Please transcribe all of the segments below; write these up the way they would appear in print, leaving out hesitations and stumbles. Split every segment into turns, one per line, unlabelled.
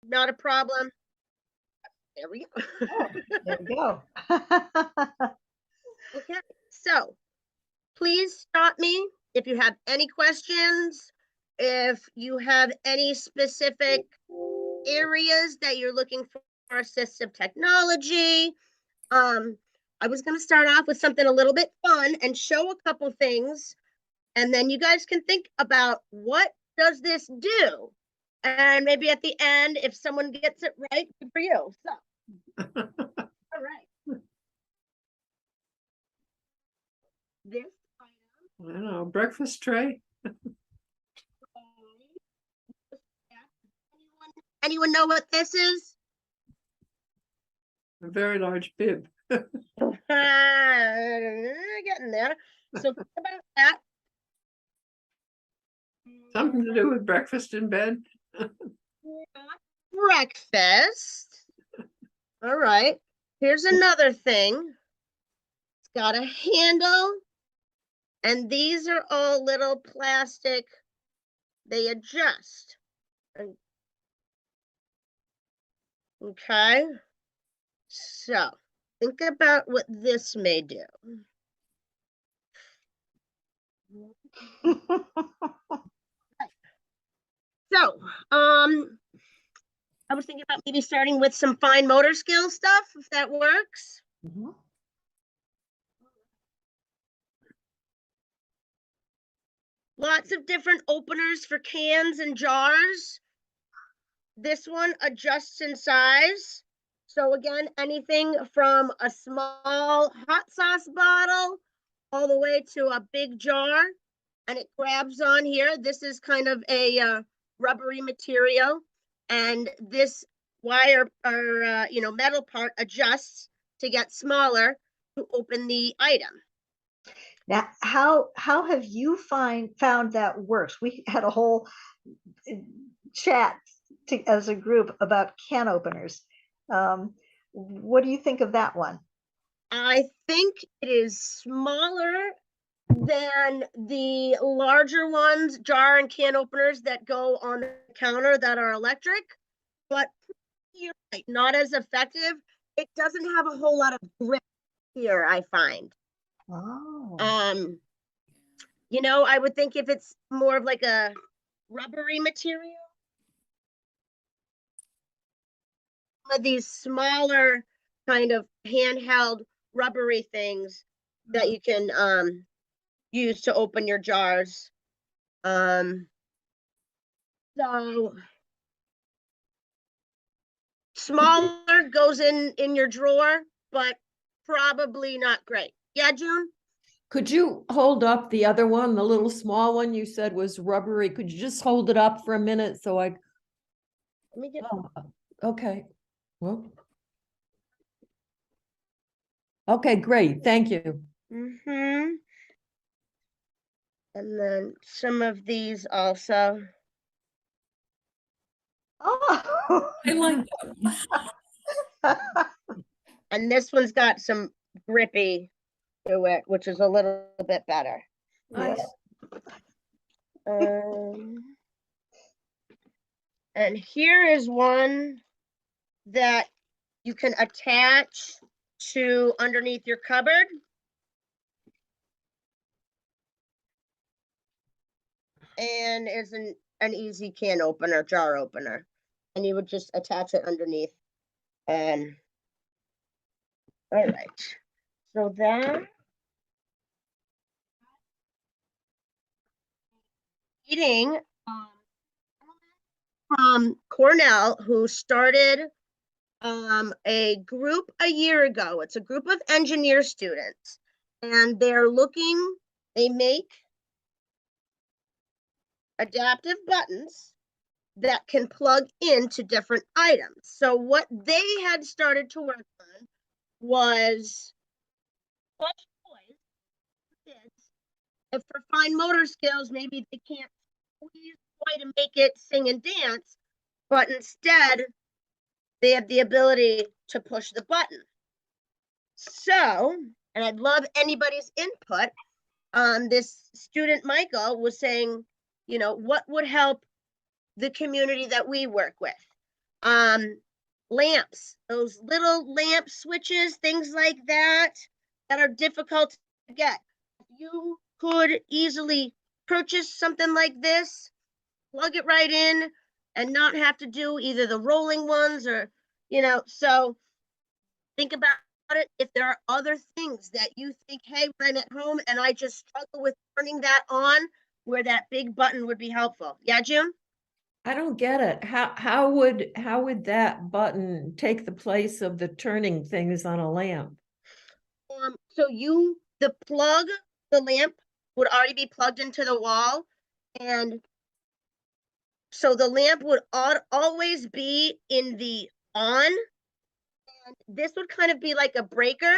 Not a problem. There we go.
Oh, there we go.
Okay, so please stop me if you have any questions, if you have any specific areas that you're looking for assistive technology. I was going to start off with something a little bit fun and show a couple things, and then you guys can think about what does this do? And maybe at the end, if someone gets it right, good for you. So, all right. This
I don't know, breakfast tray?
anyone know what this is?
A very large bib.
Getting there. So think about that.
Something to do with breakfast in bed?
Breakfast. All right. Here's another thing. It's got a handle, and these are all little plastic. They adjust. Okay. So think about what this may do. So, I was thinking about maybe starting with some fine motor skill stuff, if that works.
Mhm.
Lots of different openers for cans and jars. This one adjusts in size. So again, anything from a small hot sauce bottle all the way to a big jar, and it grabs on here. This is kind of a rubbery material, and this wire or metal part adjusts to get smaller to open the item.
Now, how have you found that works? We had a whole chat as a group about can openers. What do you think of that one?
I think it is smaller than the larger ones, jar and can openers that go on the counter that are electric, but you're right, not as effective. It doesn't have a whole lot of grip here, I find.
Oh,
I would think if it's more of like a rubbery material, some of these smaller kind of handheld rubbery things that you can use to open your jars. So smaller goes in your drawer, but probably not great. Yeah, June?
Could you hold up the other one, the little small one you said was rubbery? Could you just hold it up for a minute so I,
Let me get
oh, okay. Well. Okay, great, thank you.
and then some of these also.
oh.
I like
And this one's got some grippy to it, which is a little bit better.
Yeah.
And here is one that you can attach to underneath your cupboard. And is an easy can opener, jar opener. And you would just attach it underneath. And all right. So that meeting from Cornell, who started a group a year ago. It's a group of engineer students, and they make adaptive buttons that can plug into different items. So what they had started to work on was plush toys for kids. If for fine motor skills, maybe they can't squeeze a toy to make it sing and dance, but instead they have the ability to push the button. So, and I'd love anybody's input. This student, Michael, was saying, what would help the community that we work with? lamps, those little lamp switches, things like that, that are difficult to get. You could easily purchase something like this, plug it right in, and not have to do either the rolling ones or, so think about it. If there are other things that you think, hey, when I'm at home and I just struggle with turning that on, where that big button would be helpful. Yeah, Jim?
I don't get it. How would that button take the place of the turning things on a lamp?
So the lamp would already be plugged into the wall, and so the lamp would always be in the on, and this would kind of be like a breaker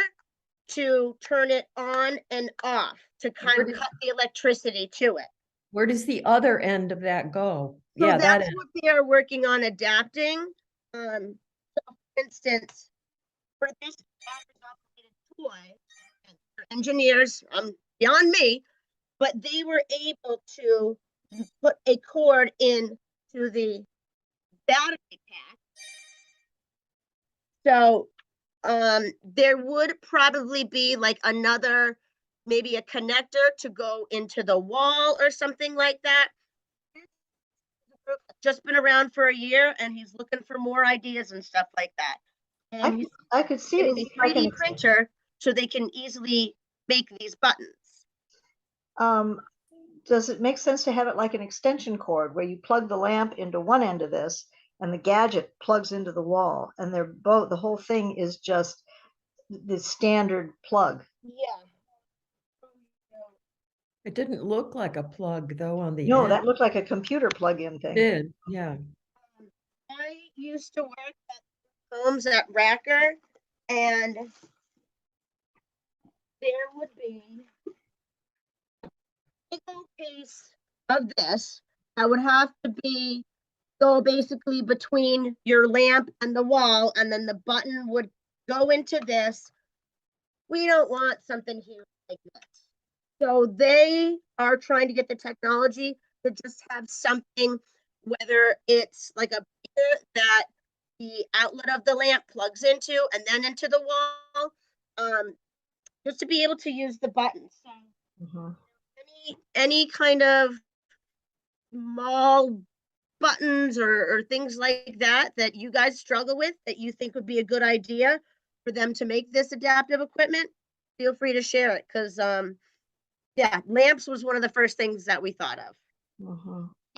to turn it on and off, to kind of cut the electricity to it.
Where does the other end of that go?
So
Yeah, that
that's
end.
what they are working on adapting. So for instance, for this battery-operated toy, and for engineers, beyond me, but they were able to put a cord into the battery pack. So there would probably be like another, maybe a connector to go into the wall or something like that. Just been around for a year, and he's looking for more ideas and stuff like that. And he's
I could see it.
getting a 3D printer so they can easily make these buttons.
Does it make sense to have it like an extension cord where you plug the lamp into one end of this and the gadget plugs into the wall, and they're both, the whole thing is just the standard plug?
Yeah.
It didn't look like a plug though on the
No,
end.
that looked like a computer plug-in thing.
Did, yeah.
I used to work at homes at Racker, and there would be a big old piece of this that would have to go basically between your lamp and the wall, and then the button would go into this. We don't want something here like this. So they are trying to get the technology to just have something, whether it's like a beaker that the outlet of the lamp plugs into and then into the wall, just to be able to use the button. So any kind of small buttons or things like that you guys struggle with, that you think would be a good idea for them to make this adaptive equipment, feel free to share it, because yeah, lamps was one of the first things that we thought of.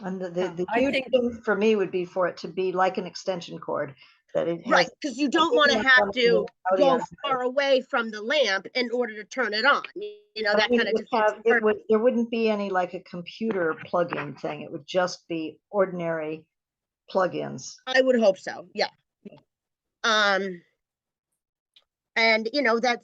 And the
I
huge
think-
thing for me would be for it to be like an extension cord, that it has.
Right, because you don't want to have to go far away from the lamp in order to turn it on. That kind of
there wouldn't be any like a computer plug-in thing. It would just be ordinary plug-ins.
I would hope so, yeah. And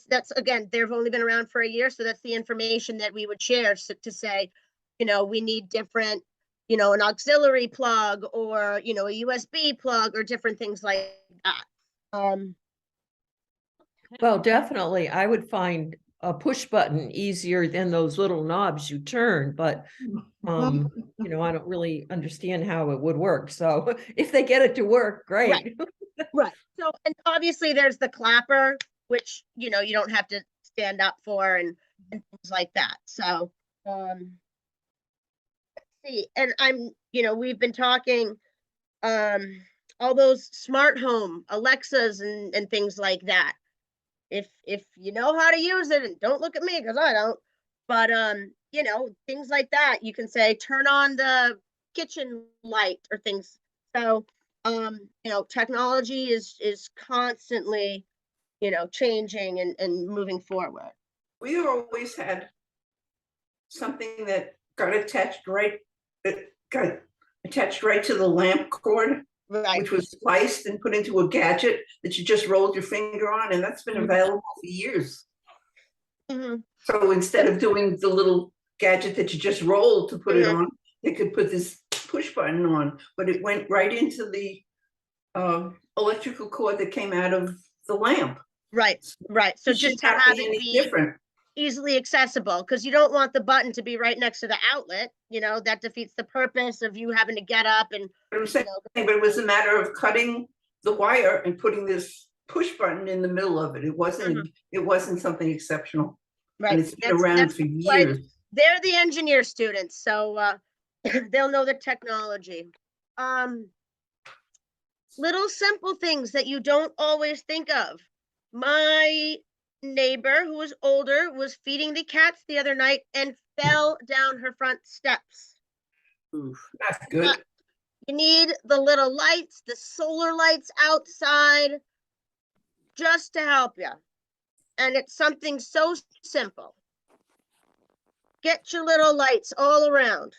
that's again, they've only been around for a year, so that's the information that we would share, to say, we need different, an auxiliary plug, or a USB plug, or different things like that.
Well, definitely, I would find a push button easier than those little knobs you turn, but I don't really understand how it would work. So if they get it to work, great.
Right. So, and obviously there's the clapper, which you don't have to stand up for, and things like that. So let's see. And we've been talking all those smart home Alexas and things like that. If you know how to use it, and don't look at me because I don't, but things like that, you can say turn on the kitchen light or things. So technology is constantly changing and moving forward.
We always had something that got attached right to the lamp cord,
Right.
which was spliced and put into a gadget that you just rolled your finger on, and that's been available for years. So instead of doing the little gadget that you just rolled to put it on, they could put this push button on, but it went right into the electrical cord that came out of the lamp.
Right. So just to have it be
different,
easily accessible, because you don't want the button to be right next to the outlet. That defeats the purpose of you having to get up and.
But I'm saying, but it was a matter of cutting the wire and putting this push button in the middle of it. It wasn't something exceptional.
Right.
And it's been around for
why
years.
they're the engineer students, so they'll know the technology. Little simple things that you don't always think of. My neighbor, who was older, was feeding the cats the other night and fell down her front steps.
Oof, that's good.
You need the little lights, the solar lights outside, just to help you. And it's something so simple. Get your little lights all around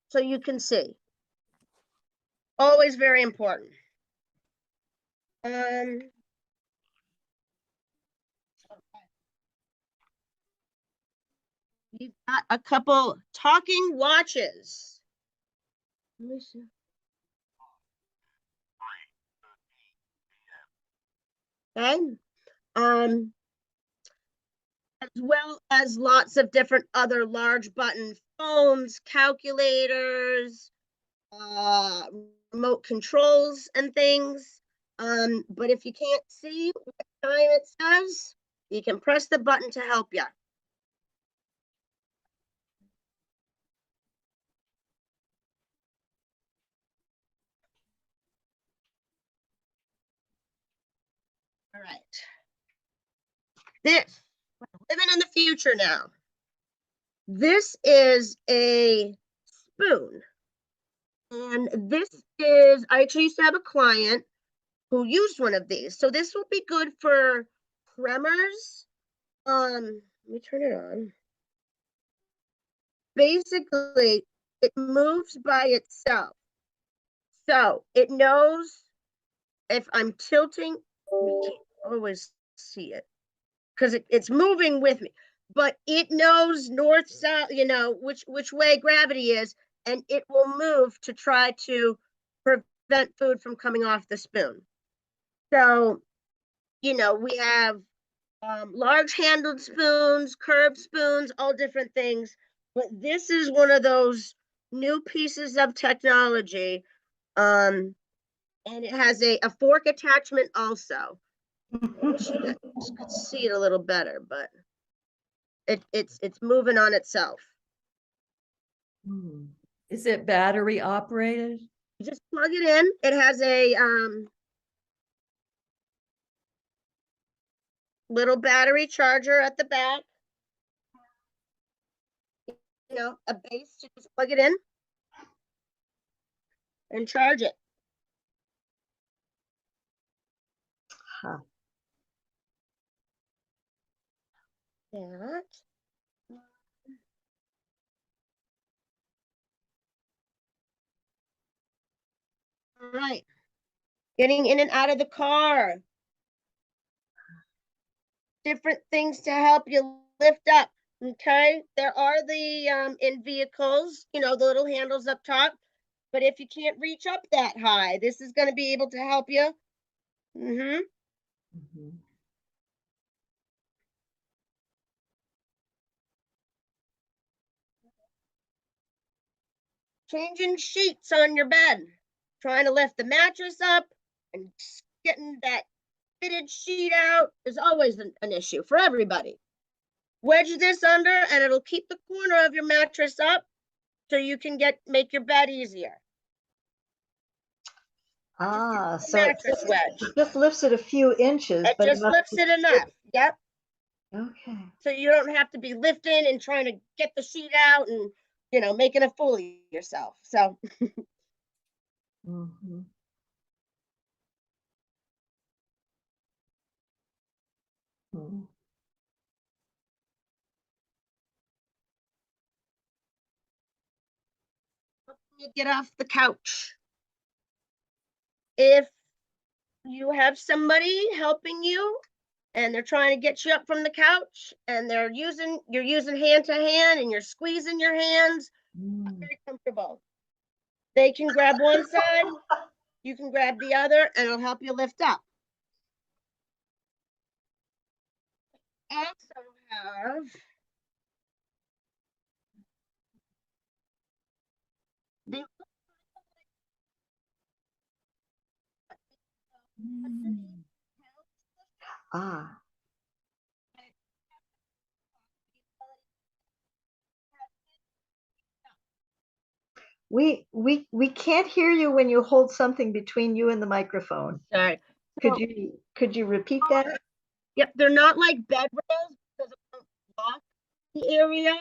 so you can see. Always very important. We've got a couple talking watches. Let me see. Okay. As well as lots of different other large button phones, calculators, remote controls and things. But if you can't see what time it says, you can press the button to help you. All right. This, living in the future now. This is a spoon. And this is, I actually used to have a client who used one of these. So this will be good for tremors. Let me turn it on. Basically, it moves by itself. So it knows if I'm tilting, we can't always see it because it's moving with me, but it knows north, south, you know, which way gravity is, and it will move to try to prevent food from coming off the spoon. So, you know, we have large handled spoons, curved spoons, all different things. But this is one of those new pieces of technology. And it has a fork attachment also. I wish you guys could see it a little better, but it's moving on itself.
Is it battery operated?
You just plug it in. It has a little battery charger at the back. You know, a base to just plug it in and charge it.
Huh.
That. All right. Getting in and out of the car. Different things to help you lift up. Okay. There are the in vehicles, you know, the little handles up top. But if you can't reach up that high, this is going to be able to help you. Changing sheets on your bed, trying to lift the mattress up and getting that fitted sheet out is always an issue for everybody. Wedge this under and it'll keep the corner of your mattress up so you can make your bed easier.
So
Mattress wedge.
it just lifts it a few inches.
It just lifts it enough. Yep.
Okay.
So you don't have to be lifting and trying to get the sheet out and, you know, making a fool of yourself. So. You get off the couch. If you have somebody helping you and they're trying to get you up from the couch and you're using hand to hand and you're squeezing your hands, very comfortable. They can grab one side, you can grab the other, and it'll help you lift up. Also have the
Ah, we can't hear you when you hold something between you and the microphone.
Sorry.
Could you repeat that?
Yep, they're not like bed rails because it won't block the area.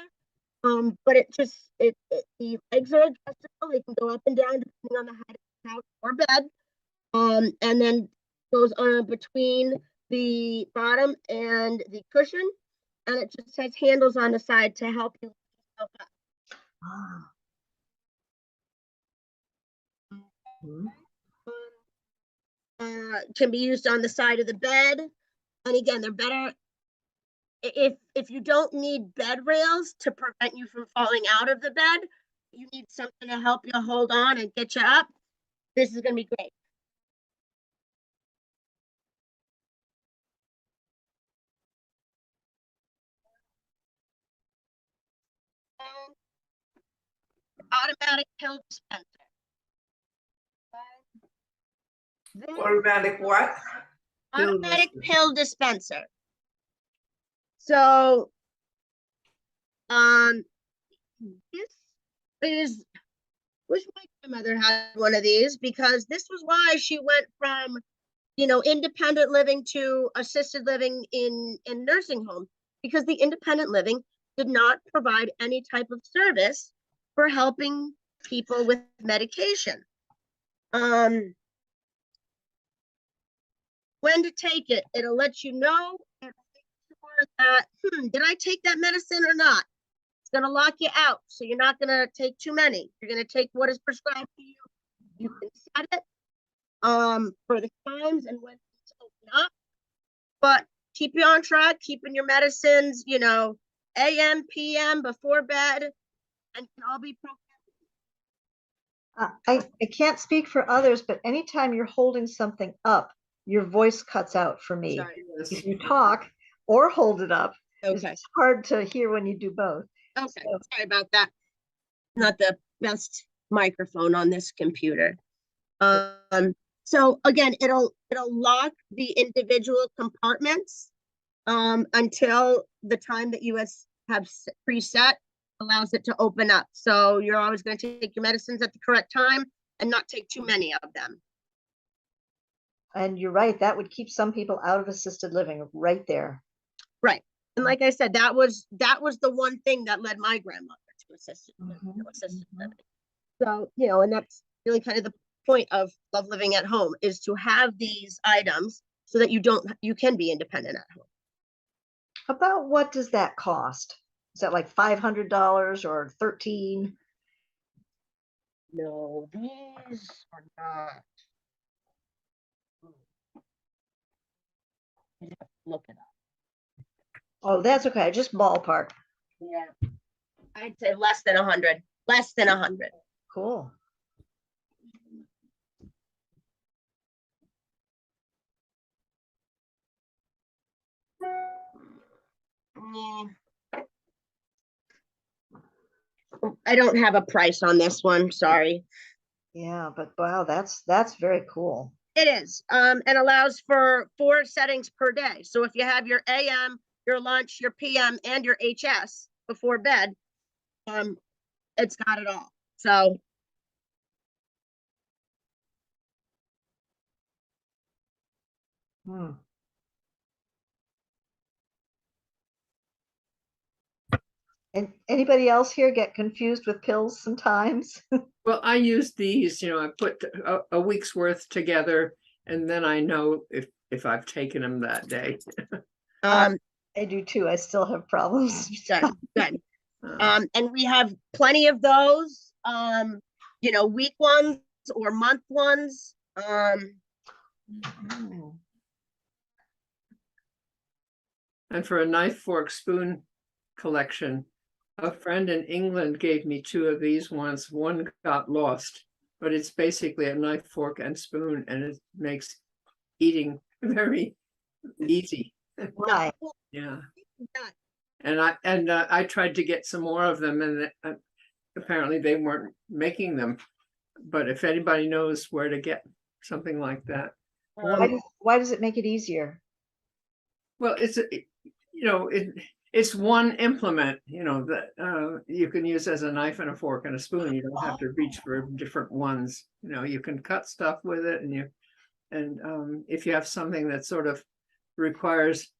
But the legs are adjustable. They can go up and down depending on the height of the couch or bed. And then goes on between the bottom and the cushion, and it just has handles on the side to help you lift yourself up.
Ah.
Can be used on the side of the bed, and again, they're better if you don't need bed rails to prevent you from falling out of the bed. You need something to help you hold on and get you up. This is going to be great. Automatic pill dispenser.
Automatic what?
Automatic pill dispenser. So, this is, wish my grandmother had one of these, because this was why she went from, independent living to assisted living in nursing home, because the independent living did not provide any type of service for helping people with medication. When to take it, it'll let you know. It'll make sure that, did I take that medicine or not? It's going to lock you out, so you're not going to take too many. You're going to take what is prescribed to you. You can set it for the times and when to open up, but keep you on track, keeping your medicines, AM, PM, before bed, and can all be
I can't speak for others, but anytime you're holding something up, your voice cuts out for me.
Sorry.
If you talk or hold it up,
Okay.
it's hard to hear when you do both.
Okay, sorry about that. Not the best microphone on this computer. So again, it'll lock the individual compartments until the time that you have preset allows it to open up. So you're always going to take your medicines at the correct time and not take too many of them.
And you're right, that would keep some people out of assisted living right there.
Right. And like I said, that was the one thing that led my grandmother to assisted living. So, and that's really kind of the point of living at home, is to have these items so that you can be independent at home.
About what does that cost? Is that like $500 or $13?
No, these are not. You have to look it up.
Oh, that's okay. Just ballpark.
Yeah. I'd say less than 100. Less than 100.
Cool.
I don't have a price on this one, sorry.
Yeah, but wow, that's very cool.
It is, and allows for 4 settings per day. So if you have your AM, your lunch, your PM, and your HS before bed, it's got it all. So.
And anybody else here get confused with pills sometimes?
Well, I use these, I put a week's worth together and then I know if I've taken them that day.
I do too. I still have problems.
Good. And we have plenty of those, week ones or month ones.
And for a knife, fork, spoon collection, a friend in England gave me 2 of these once. One got lost, but it's basically a knife, fork, and spoon, and it makes eating very easy.
Right.
Yeah. And I tried to get some more of them, and apparently they weren't making them. But if anybody knows where to get something like that,
Why does it make it easier?
Well, it's one implement, that you can use as a knife and a fork and a spoon. You don't have to reach for different ones. You can cut stuff with it, and if you have something that sort of requires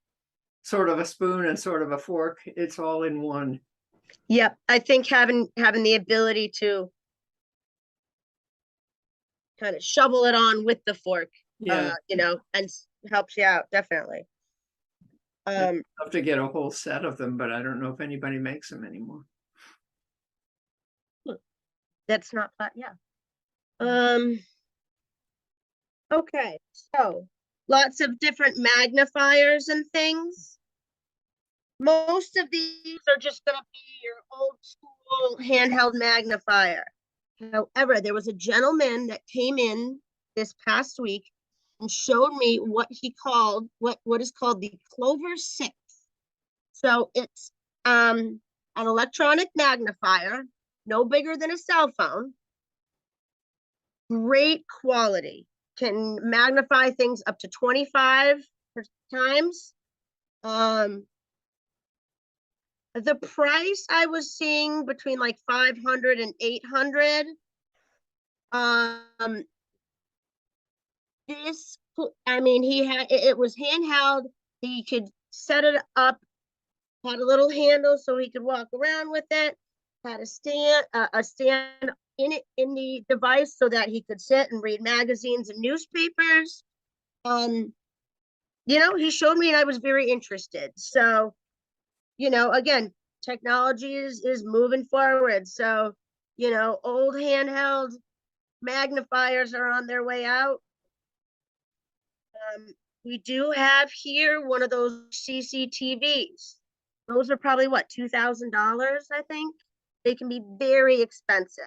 sort of a spoon and sort of a fork, it's all in one.
Yep, I think having the ability to kind of shovel it on with the fork,
Yeah,
and helps you out, definitely.
I'd love to get a whole set of them, but I don't know if anybody makes them anymore.
That's not, yeah. Okay, so lots of different magnifiers and things. Most of these are just gonna be your old school handheld magnifier. However, there was a gentleman that came in this past week and showed me what he called, what is called the Clover 6. So it's an electronic magnifier, no bigger than a cell phone. Great quality, can magnify things up to 25 times. The price I was seeing between like 500 and 800. This, I mean, it was handheld. He could set it up, had a little handle so he could walk around with it, had a stand in the device so that he could sit and read magazines and newspapers. He showed me and I was very interested. So, again, technology is moving forward. So, old handheld magnifiers are on their way out. We do have here one of those CCTVs. Those are probably what, $2,000, I think. They can be very expensive.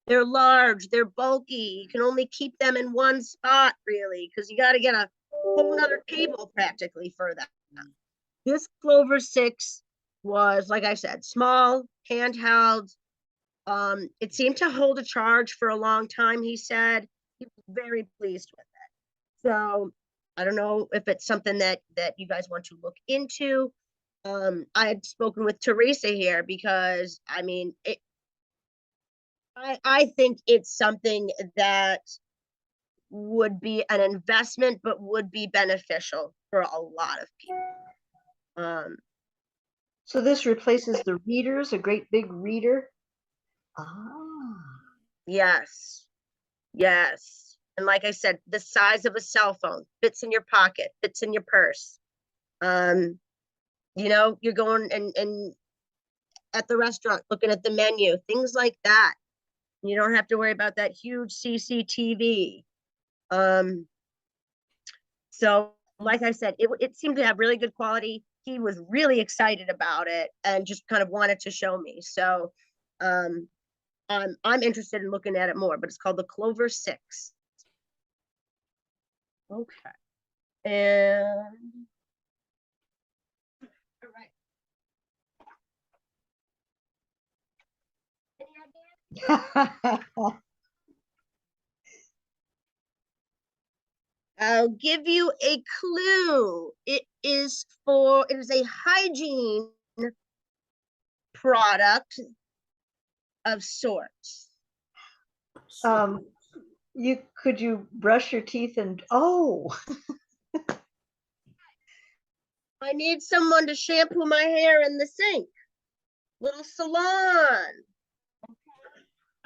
They're large, they're bulky. You can only keep them in one spot, really, because you got to get a whole nother cable practically for them. This Clover 6 was, like I said, small, handheld. It seemed to hold a charge for a long time, he said. He was very pleased with it. So I don't know if it's something that you guys want to look into. I had spoken with Teresa here because I think it's something that would be an investment, but would be beneficial for a lot of people.
So this replaces the readers, a great big reader. Ah.
Yes. And like I said, the size of a cell phone fits in your pocket, fits in your purse. You're going and at the restaurant looking at the menu, things like that. You don't have to worry about that huge CCTV. So like I said, it seemed to have really good quality. He was really excited about it and just kind of wanted to show me. So I'm interested in looking at it more, but it's called the Clover 6. Okay. And all right. I'll give you a clue. It is a hygiene product of sorts.
Could you brush your teeth and
I need someone to shampoo my hair in the sink. Little salon.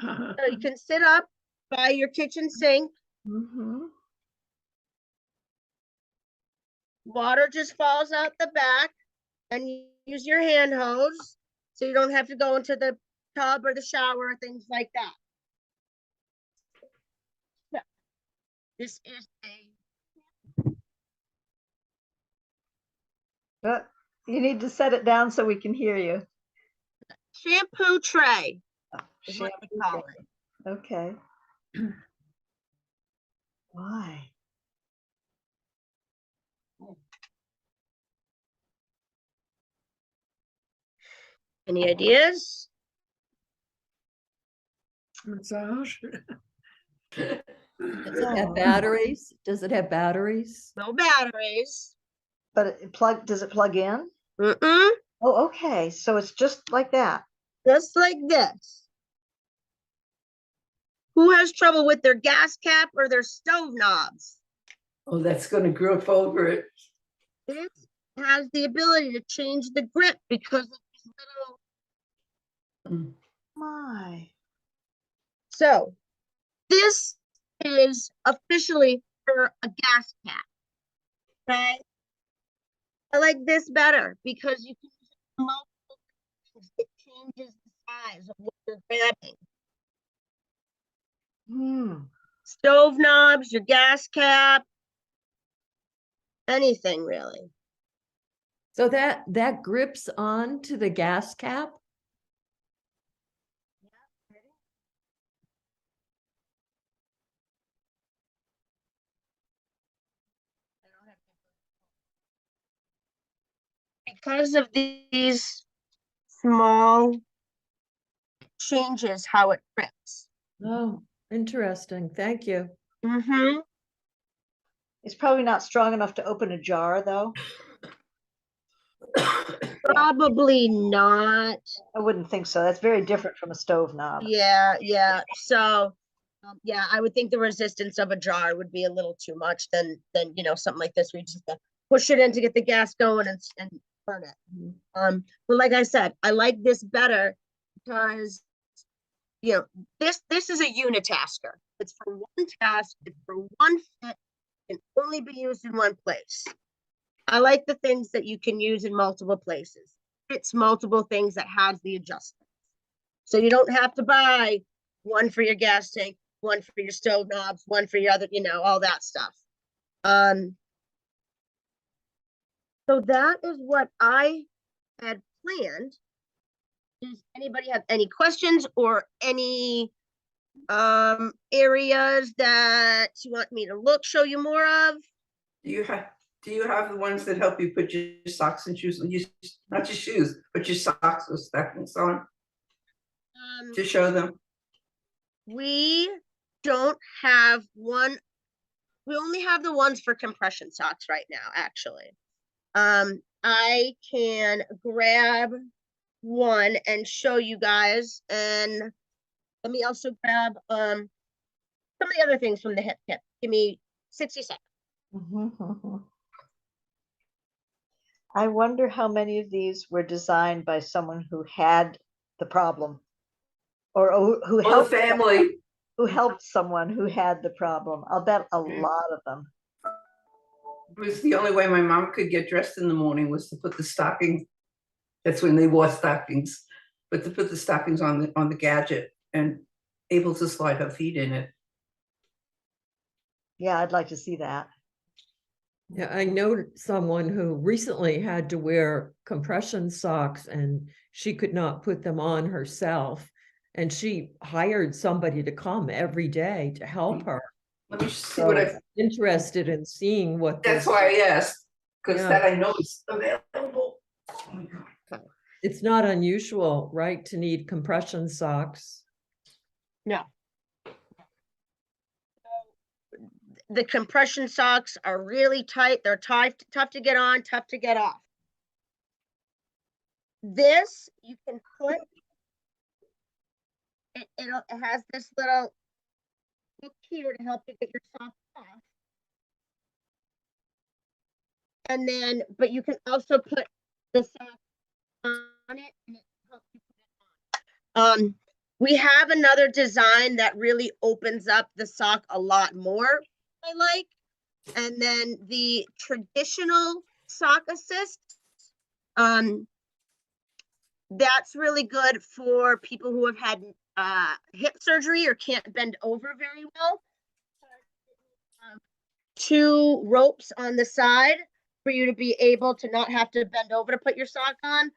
So you can sit up by your kitchen sink. Water just falls out the back, and you use your hand hose so you don't have to go into the tub or the shower or things like that. So, this is
you need to set it down so we can hear you.
shampoo tray. Is what they call it.
Okay. Why?
Any ideas?
Massage.
Does it have
Oh.
batteries? Does it have batteries?
No batteries.
But does it plug in?
Mm-mm.
Oh, okay. So it's just like that.
Just like this. Who has trouble with their gas cap or their stove knobs?
Oh, that's gonna grip over it.
This has the ability to change the grip because of these little.
My.
So this is officially for a gas cap. Okay. I like this better because you can use it for multiple things. It changes the size of what you're grabbing. Stove knobs, your gas cap, anything really.
So that grips on to the gas cap?
Because of these small changes, how it grips.
Oh, interesting. Thank you.
Mm-hmm.
It's probably not strong enough to open a jar, though.
Probably not.
I wouldn't think so. That's very different from a stove knob.
Yeah. So, yeah, I would think the resistance of a jar would be a little too much than something like this. We just push it in to get the gas going and burn it. But like I said, I like this better because this is a unitasker. It's for one task. It's for one fit. Can only be used in one place. I like the things that you can use in multiple places. It's multiple things that has the adjustments. So you don't have to buy one for your gas tank, one for your stove knobs, one for your other, all that stuff. So that is what I had planned. Does anybody have any questions or any areas that you want me to show you more of?
Do you have the ones that help you put your socks and shoes, not your shoes, but your socks or stockings on to show them?
We don't have one. We only have the ones for compression socks right now, actually. I can grab one and show you guys, and let me also grab some of the other things from the hip kit. Give me 60 seconds.
I wonder how many of these were designed by someone who had the problem, or who
Or the
helped
family.
who helped someone who had the problem. I'll bet a lot of them.
It was the only way my mom could get dressed in the morning was to put the stocking. That's when they wore stockings, but to put the stockings on the gadget and able to slide her feet in it.
Yeah, I'd like to see that.
Yeah, I know someone who recently had to wear compression socks and she could not put them on herself. And she hired somebody to come every day to help her.
Let me see what I've.
Interested in seeing what
That's
this.
why I asked, because
Yeah.
that I know is available. Oh my God.
It's not unusual, right, to need compression socks.
No. The compression socks are really tight. They're tough to get on, tough to get off. This you can put. It has this little hook here to help you get your socks off. And then, but you can also put the sock on it and it helps you put it on. We have another design that really opens up the sock a lot more, I like. And then the traditional sock assist, that's really good for people who have had hip surgery or can't bend over very well. 2 ropes on the side for you to be able to not have to bend over to put your sock on,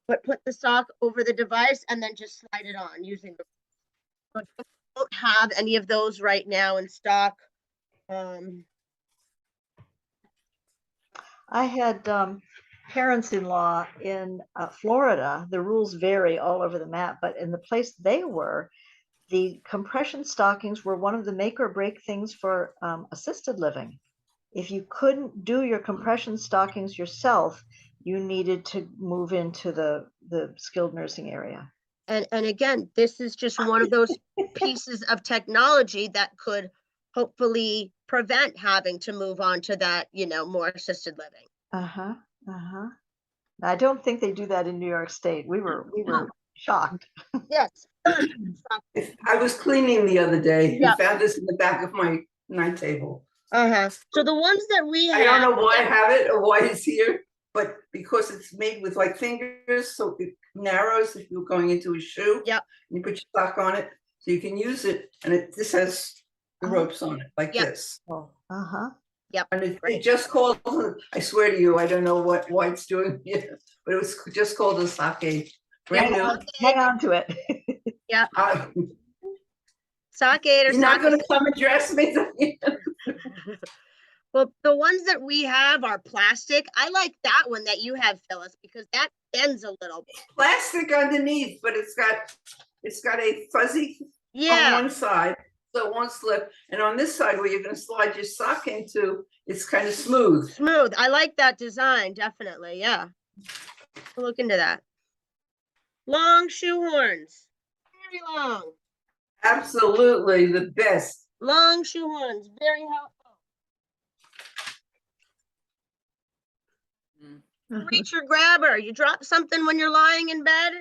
but put the sock over the device and then just slide it on using the. But we don't have any of those right now in stock.
I had parents-in-law in Florida. The rules vary all over the map, but in the place they were, the compression stockings were one of the make or break things for assisted living. If you couldn't do your compression stockings yourself, you needed to move into the skilled nursing area.
And again, this is just one of those pieces of technology that could hopefully prevent having to move on to that, you know, more assisted living.
Uh-huh, uh-huh. I don't think they do that in New York State. We were shocked.
Yes.
I was cleaning the other day
Yeah.
and found this in the back of my night table.
So the ones that we have.
I don't know why I have it or why it's here, but because it's made with like fingers, so it narrows if you're going into a shoe.
Yep.
And you put your sock on it, so you can use it, and this has the ropes on it, like
Yep.
this.
Oh, uh-huh.
Yep.
And it
Great.
just called, I swear to you, I don't know why it's doing it, but it was just called a sock-aid. Brand new.
Hang on to it.
Yeah.
Uh,
Socket or
You're not
socket.
gonna come and dress me?
Well, the ones that we have are plastic. I like that one that you have, Phyllis, because that bends a little bit.
Plastic underneath, but it's got a fuzzy on
Yeah.
one side, so it won't slip. And on this side where you're gonna slide your sock into, it's kind of smooth.
Smooth. I like that design, definitely. Yeah. We'll look into that. Long shoe horns. Very long.
Absolutely the best.
Long shoe horns. Very helpful. Reach or grabber. You drop something when you're lying in bed.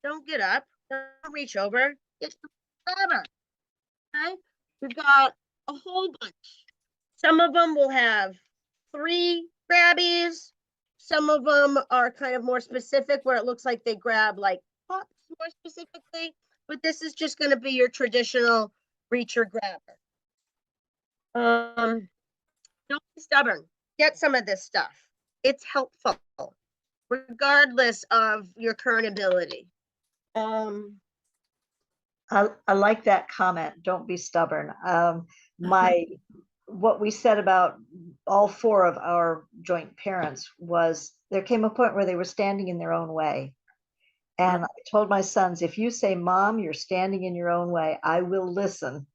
Don't get up. Don't reach over. Get your grabber. Okay. We've got a whole bunch. Some of them will have 3 grabbies. Some of them are kind of more specific where it looks like they grab like pops more specifically, but this is just going to be your traditional reach or grabber. Don't be stubborn. Get some of this stuff. It's helpful regardless of your current ability.
I like that comment. Don't be stubborn. What we said about all 4 of our joint parents was there came a point where they were standing in their own way. And I told my sons, if you say, Mom, you're standing in your own way, I will listen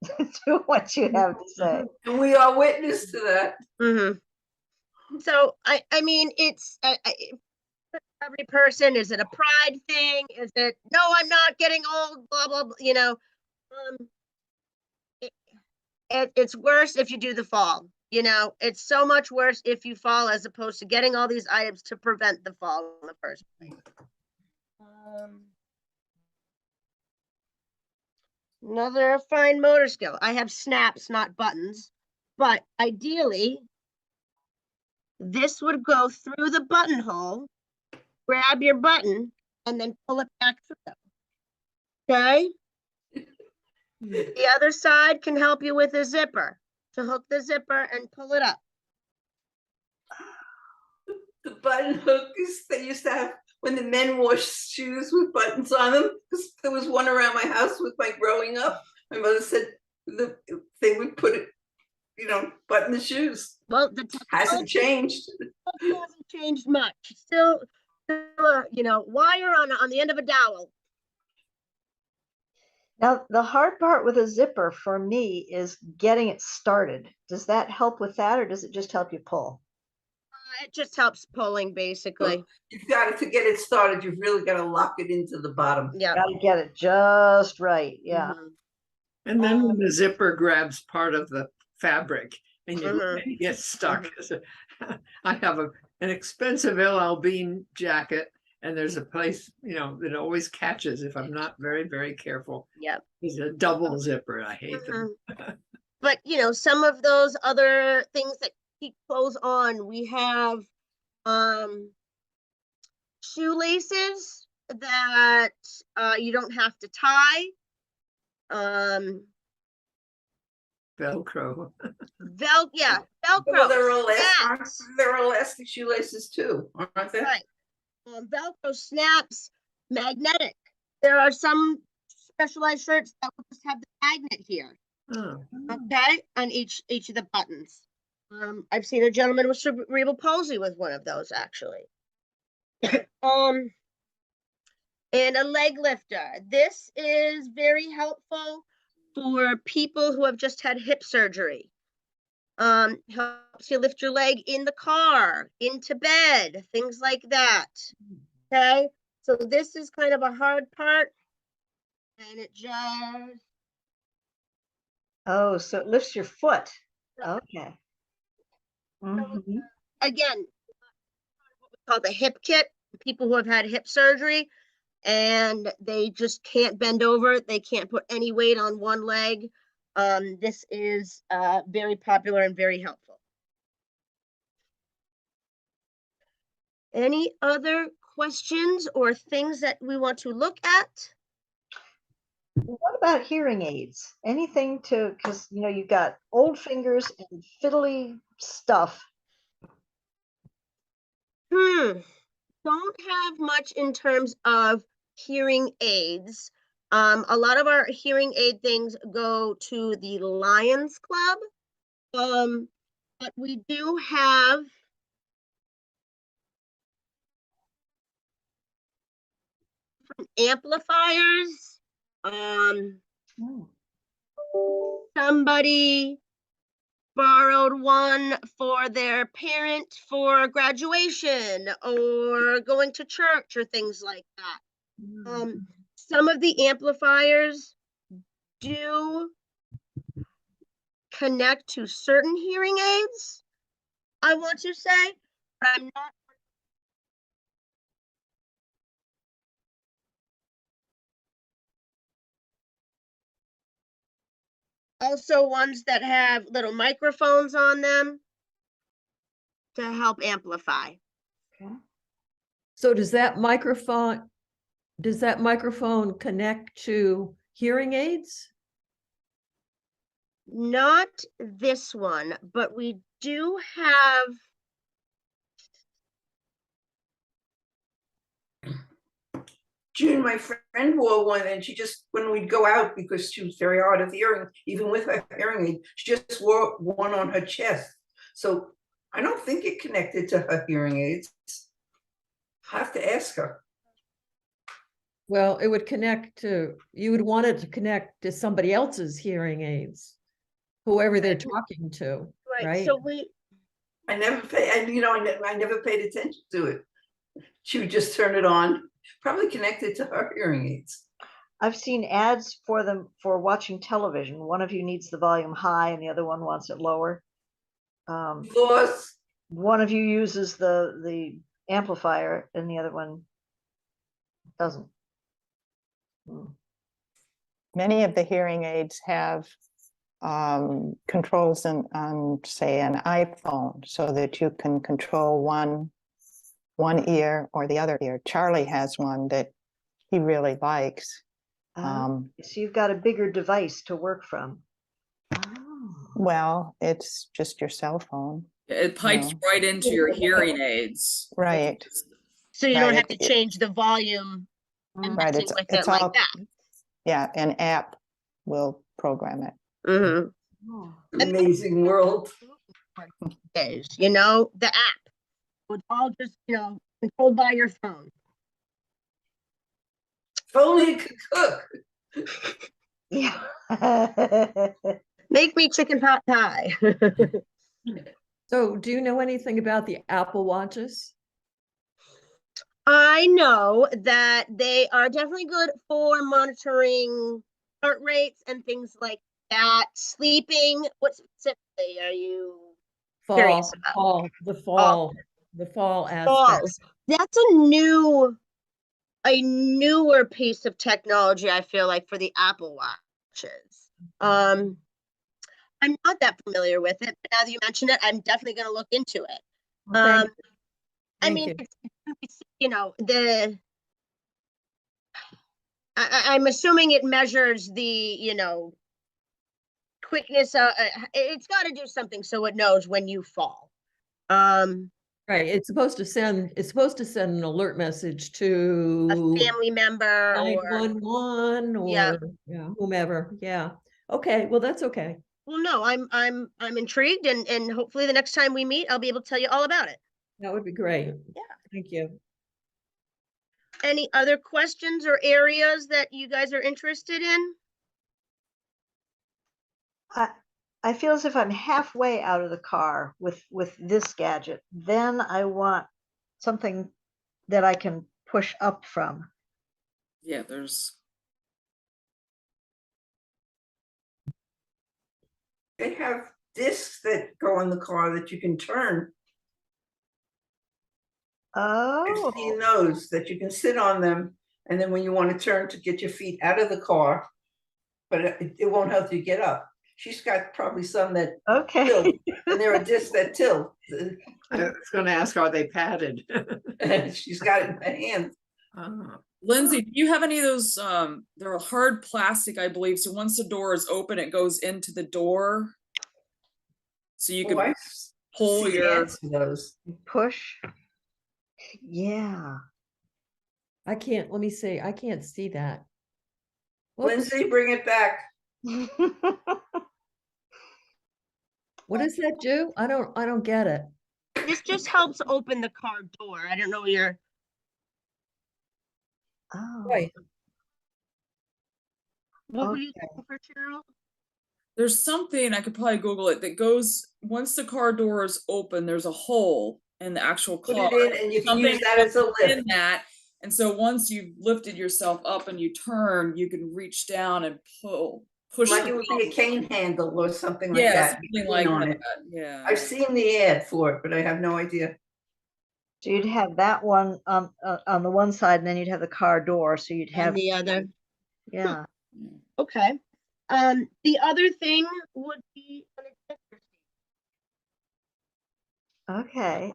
to what you have to say.
And we are witness to that.
So, I mean, it's every person. Is it a pride thing? Is it, no, I'm not getting old, blah, blah, blah, you know? It's worse if you do the fall. You know, it's so much worse if you fall as opposed to getting all these items to prevent the fall in the first place. Another fine motor skill. I have snaps, not buttons, but ideally, this would go through the buttonhole, grab your button, and then pull it back through. Okay? The other side can help you with a zipper to hook the zipper and pull it up.
The button hook is they used to have when the men wore shoes with buttons on them. There was one around my house with my growing up. My mother said they would put it, you know, button the shoes.
Well, the
Hasn't changed.
hasn't changed much. Still, you know, wire on the end of a dowel.
Now, the hard part with a zipper for me is getting it started. Does that help with that, or does it just help you pull?
It just helps pulling, basically.
You've got to get it started. You've really got to lock it into the bottom.
Yeah.
Got to get it just right. Yeah.
And then when the zipper grabs part of the fabric and you get stuck. I have an expensive LL Bean jacket, and there's a place, you know, that always catches if I'm not very, very careful.
Yep.
It's a double zipper. I hate them.
But, you know, some of those other things that keep clothes on, we have shoelaces that you don't have to tie.
Velcro.
Well,
Velcro.
they're elastic shoelaces too, aren't they?
Right. Velcro snaps, magnetic. There are some specialized shirts that will just have the magnet here.
Oh.
Okay, on each of the buttons. I've seen a gentleman with cerebral palsy with one of those, actually. and a leg lifter. This is very helpful for people who have just had hip surgery. Helps you lift your leg in the car, into bed, things like that. Okay, so this is kind of a hard part, and it just,
Oh, so it lifts your foot. Okay. Mhm.
again, what we call the hip kit. People who have had hip surgery and they just can't bend over, they can't put any weight on one leg. This is very popular and very helpful. Any other questions or things that we want to look at?
What about hearing aids? Anything to, because you know, you've got old fingers and fiddly stuff.
Don't have much in terms of hearing aids. A lot of our hearing aid things go to the Lions Club. But we do have amplifiers. Somebody borrowed one for their parent for graduation or going to church or things like that. Some of the amplifiers do connect to certain hearing aids, I want to say, but I'm not. Also ones that have little microphones on them to help amplify.
So does that microphone connect to hearing aids?
Not this one, but we do have
June, my friend wore one, and she just, when we'd go out, because she was very hard of hearing, even with her hearing aid, she just wore one on her chest. So I don't think it connected to her hearing aids. I have to ask her.
Well, it would connect to, you would want it to connect to somebody else's hearing aids, whoever they're talking to, right?
So
I never I never paid attention to it. She would just turn it on, probably connected to her hearing aids.
I've seen ads for them for watching television. One of you needs the volume high and the other one wants it lower.
Floss.
One of you uses the amplifier and the other one doesn't.
Many of the hearing aids have controls on, say, an iPhone, so that you can control one ear or the other ear. Charlie has one that he really likes.
So you've got a bigger device to work from.
Well, it's just your cell phone.
It pipes right into your hearing aids.
Right.
So you don't
Right,
have to change the volume and
Right,
messing with it like that.
Yeah, an app will program it.
Amazing world.
You know, the app was all just, controlled by your phone.
If only it could cook.
Yeah.
Make me chicken pot pie.
So do you know anything about the Apple Watches?
I know that they are definitely good for monitoring heart rates and things like that. Sleeping, what specifically are you curious about?
The fall aspect.
Falls. That's a newer piece of technology, I feel like, for the Apple Watches. I'm not that familiar with it, but now that you mention it, I'm definitely going to look into it.
Thank
I mean,
you.
I'm assuming it measures the, quickness. It's got to do something so it knows when you fall.
Right, it's supposed to send an alert message to
a family member
911 or whomever. Yeah. Okay, well, that's okay.
Well, no, I'm intrigued, and hopefully the next time we meet, I'll be able to tell you all about it.
That would be great.
Yeah.
Thank you.
Any other questions or areas that you guys are interested in?
I feel as if I'm halfway out of the car with this gadget. Then I want something that I can push up from.
Yeah, there's,
They have discs that go in the car that you can turn. I've seen
Oh,
those that you can sit on them, and then when you want to turn to get your feet out of the car, but it won't help you get up. She's got probably some that
okay.
tilt, and there are discs that tilt.
I was gonna ask, are they padded?
She's got it in her hand.
Ah,
Lindsay, do you have any of those, they're hard plastic, I believe, so once the door is open, it goes into the door? So you
Oh,
can
I
pull
see
your,
ads for those.
Push. Yeah.
I can't, let me see, I can't see that. Whoops,
Lindsay, bring it back.
what does that do? I don't get it.
This just helps open the car door. I don't know your,
Oh,
Right.
what were
okay.
you looking for, Cheryl?
there's something, I could probably Google it, that goes, once the car door is open, there's a hole in the actual
Put
car.
it in and you can
Something
use that as a
goes in
lift.
that, and so once you've lifted yourself up and you turn, you can reach down and push.
Like
the
it would be a cane handle or something like
Yeah,
that.
something
lean
like
on
that,
it.
yeah.
I've seen the ad for it, but I have no idea.
So you'd have that one on the one side, and then you'd have the car door. So you'd
And
have,
the other,
yeah.
okay. The other thing would be an adjuster seat.
Okay.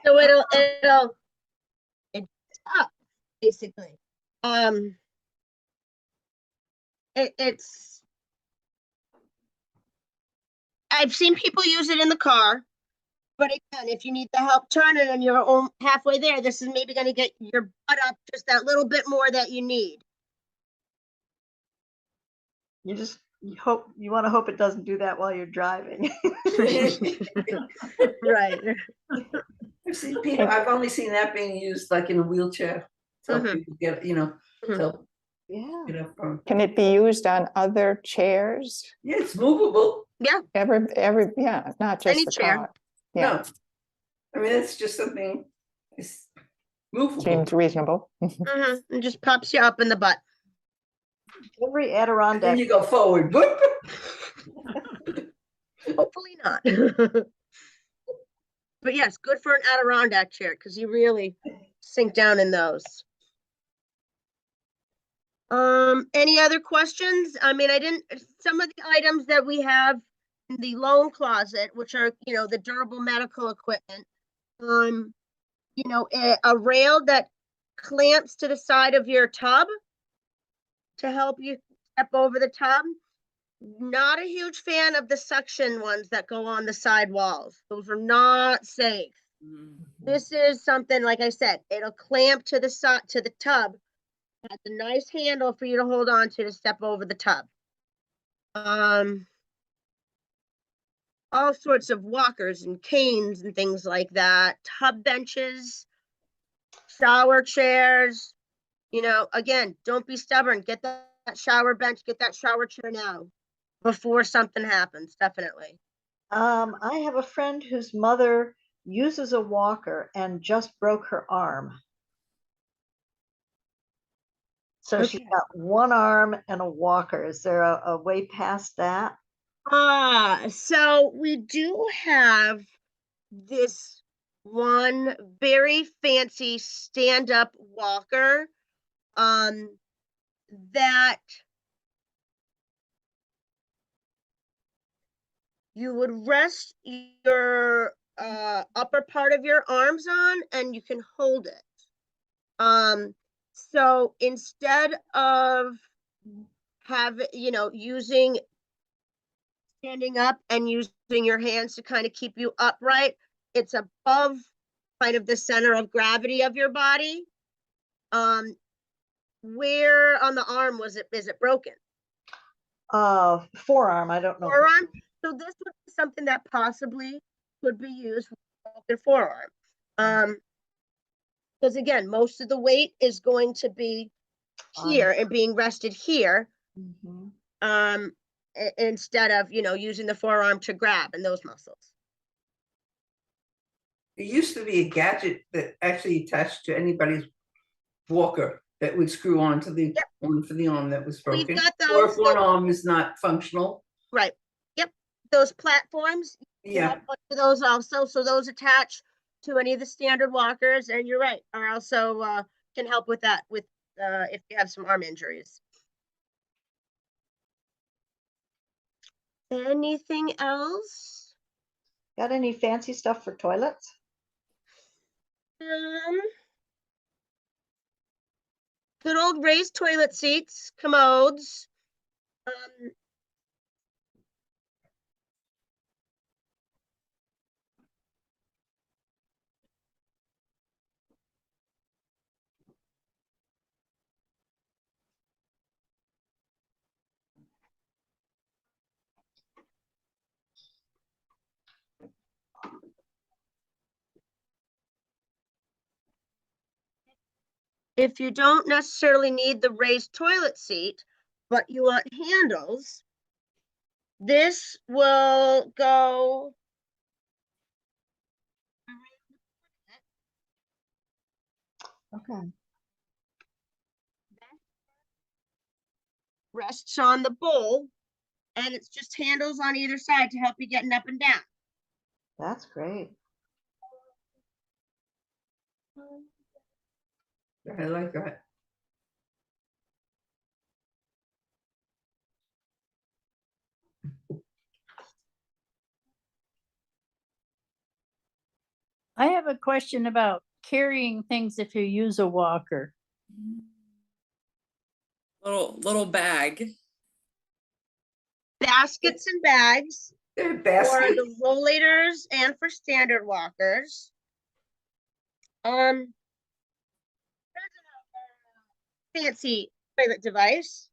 So it's up, basically. It's, I've seen people use it in the car, but again, if you need the help turning and you're halfway there, this is maybe gonna get your butt up just that little bit more that you need.
You want to hope it doesn't do that while you're driving.
Right.
I've seen people, I've only seen that being used like in a wheelchair. So
Mhm.
people get,
Mhm.
so
Yeah.
get up from.
Can it be used on other chairs?
Yeah, it's movable.
Yeah, not just
Any
the
chair.
car. Yeah,
No, I mean, it's just something, it's movable.
seems reasonable.
It just pops you up in the butt.
Every
And then
Adirondack.
you go forward. Whoop.
Hopefully not. But yes, good for an Adirondack chair because you really sink down in those. Any other questions? I mean, some of the items that we have in the loan closet, which are, the durable medical equipment, a rail that clamps to the side of your tub to help you step over the tub. Not a huge fan of the suction ones that go on the side walls. Those are not safe. This is something, like I said, it'll clamp to the side, to the tub. Has a nice handle for you to hold on to step over the tub. All sorts of walkers and canes and things like that. Tub benches, shower chairs. Again, don't be stubborn. Get that shower bench, get that shower chair now before something happens, definitely.
I have a friend whose mother uses a walker and just broke her arm. So she's
Okay.
got one arm and a walker. Is there a way past that?
So we do have this one very fancy stand-up walker that you would rest your upper part of your arms on and you can hold it. So instead of using standing up and using your hands to kind of keep you upright, it's above kind of the center of gravity of your body. Where on the arm is it broken?
Forearm. I don't know.
Forearm. So this would be something that possibly could be used for the forearm. Because again, most of the weight is going to be here and being rested here,
Mhm.
instead of, using the forearm to grab and those muscles.
There used to be a gadget that actually attached to anybody's walker that would screw onto the one for the arm that was
We've
broken.
got
Or
those,
if one arm is not functional.
right, yep, those platforms,
Yeah,
those also, so those attach to any of the standard walkers, and you're right, are also, can help with that, with, if you have some arm injuries. Anything else?
Got any fancy stuff for toilets?
Good old raised toilet seats, commodes. If you don't necessarily need the raised toilet seat, but you want handles, this will go
Okay.
rests on the bowl, and it's just handles on either side to help you getting up and down.
That's great.
I like that.
I have a question about carrying things if you use a walker.
Little bag.
Baskets and bags
They're
for
baskets.
the rollators and for standard walkers. Fancy toilet device.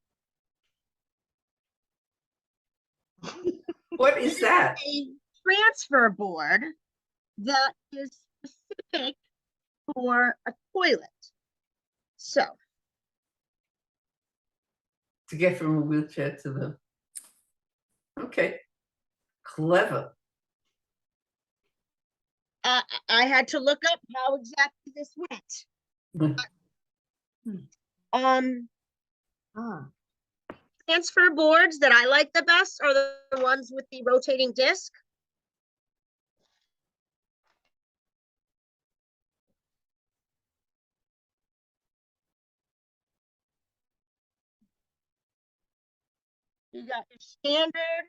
What is that?
A transfer board that is specific for a toilet. So,
To get from a wheelchair to the. Okay. Clever.
I had to look up how exactly this went.
Ah,
Transfer boards that I like the best are the ones with the rotating disc. You got your standard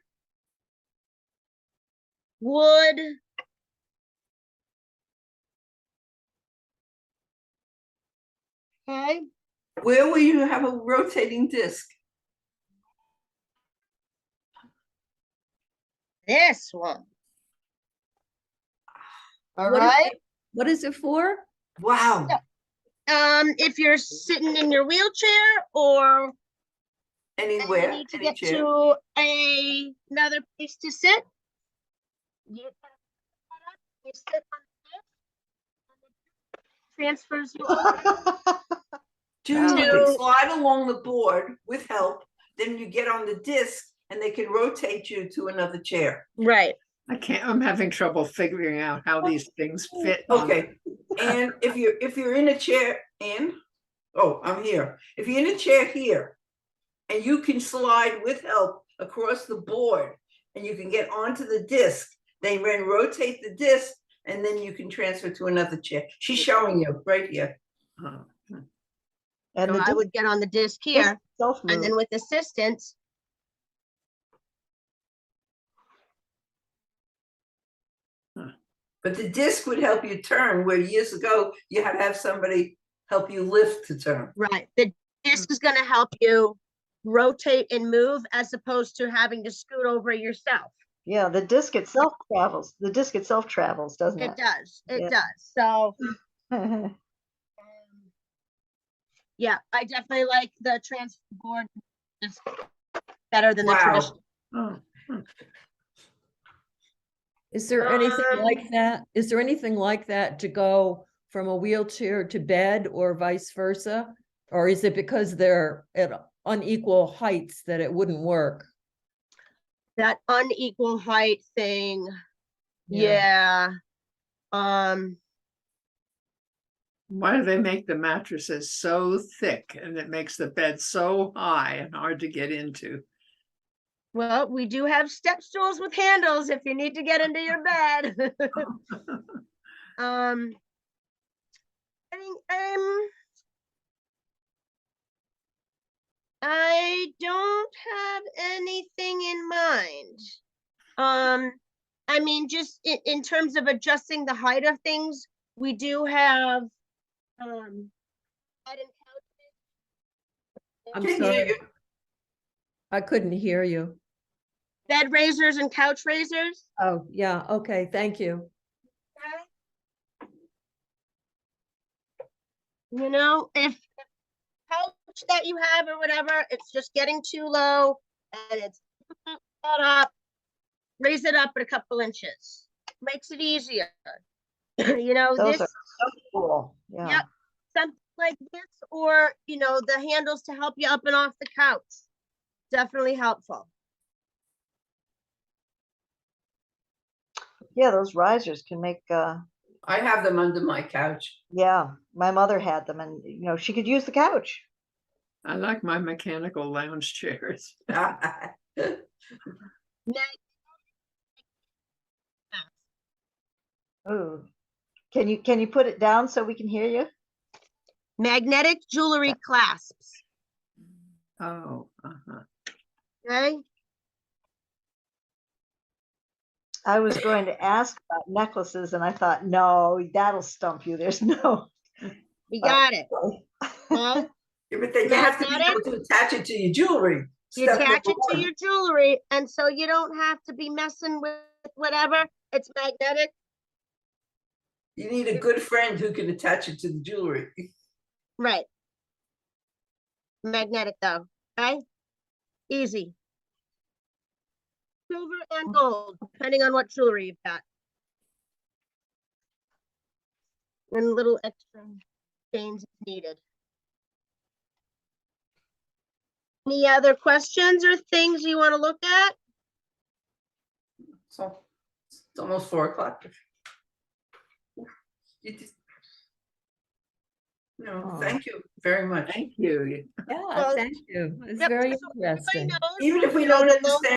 wood. Okay.
Where will you have a rotating disc?
This one. All
What is
right.
it- What is it for?
Wow.
If you're sitting in your wheelchair or and you
Anywhere,
need to
any
get
chair.
to another place to sit, you sit on this, transfers you over.
You
Wow.
can slide along the board with help, then you get on the disc and they can rotate you to another chair.
Right.
I'm having trouble figuring out how these things fit. on-
Okay, and if you're in a chair I'm here. If you're in a chair here and you can slide with help across the board and you can get onto the disc, they then rotate the disc and then you can transfer to another chair. She's showing you right here.
Oh,
and
So
the
I would get on the disc here,
self
and then with assistance,
But the disc would help you turn, where years ago you had to have somebody help you lift to turn.
right, the disc is going to help you rotate and move as opposed to having to scoot over yourself.
Yeah, the disc itself travels. The disc itself travels, doesn't
It
it?
does. It
Yeah.
does. So, yeah, I definitely like the transfer board disc better than the
Wow.
traditional.
oh,
Is there anything
Um,
like that? Is there anything like that to go from a wheelchair to bed or vice versa? Or is it because they're at unequal heights that it wouldn't work?
That unequal height thing,
Yeah.
yeah. Um,
Why do they make the mattresses so thick and it makes the bed so high and hard to get into?
well, we do have step stools with handles if you need to get into your bed. Um, I think, I don't have anything in mind. I mean, just in terms of adjusting the height of things, we do have, bed and
I'm
Can hear
sorry,
you.
I couldn't hear you.
bed raisers and couch raisers.
Oh, yeah, okay, thank you.
You know, if couch that you have or whatever, it's just getting too low and it's set up, raise it up a couple inches. Makes it easier. You know,
Those
this,
are so cool. Yeah.
yep, something like this, or, you know, the handles to help you up and off the couch. Definitely helpful.
Yeah, those risers can make,
I have them under my couch.
yeah, my mother had them and, you know, she could use the couch.
I like my mechanical lounge chairs.
Ooh. Can you put it down so we can hear you?
Magnetic jewelry clasps.
Oh, uh-huh.
Okay.
I was going to ask about necklaces and I thought, no, that'll stump you. There's no.
You got it. Well,
Yeah, but then you have to be able to attach it to your jewelry.
you
Step
attach
number
it to
one.
your jewelry, and so you don't have to be messing with whatever. It's magnetic.
You need a good friend who can attach it to the jewelry.
Right. Magnetic though, okay? Easy. Silver and gold, depending on what jewelry you've got. And a little extra chains if needed. Any other questions or things you want to look at?
So it's almost 4 o'clock. No, thank you very much.
Thank you.
Yeah,
Well,
thank you. It's
yep,
very
so everybody
interesting.
knows,
Even if we
you know,
don't
the loan
understand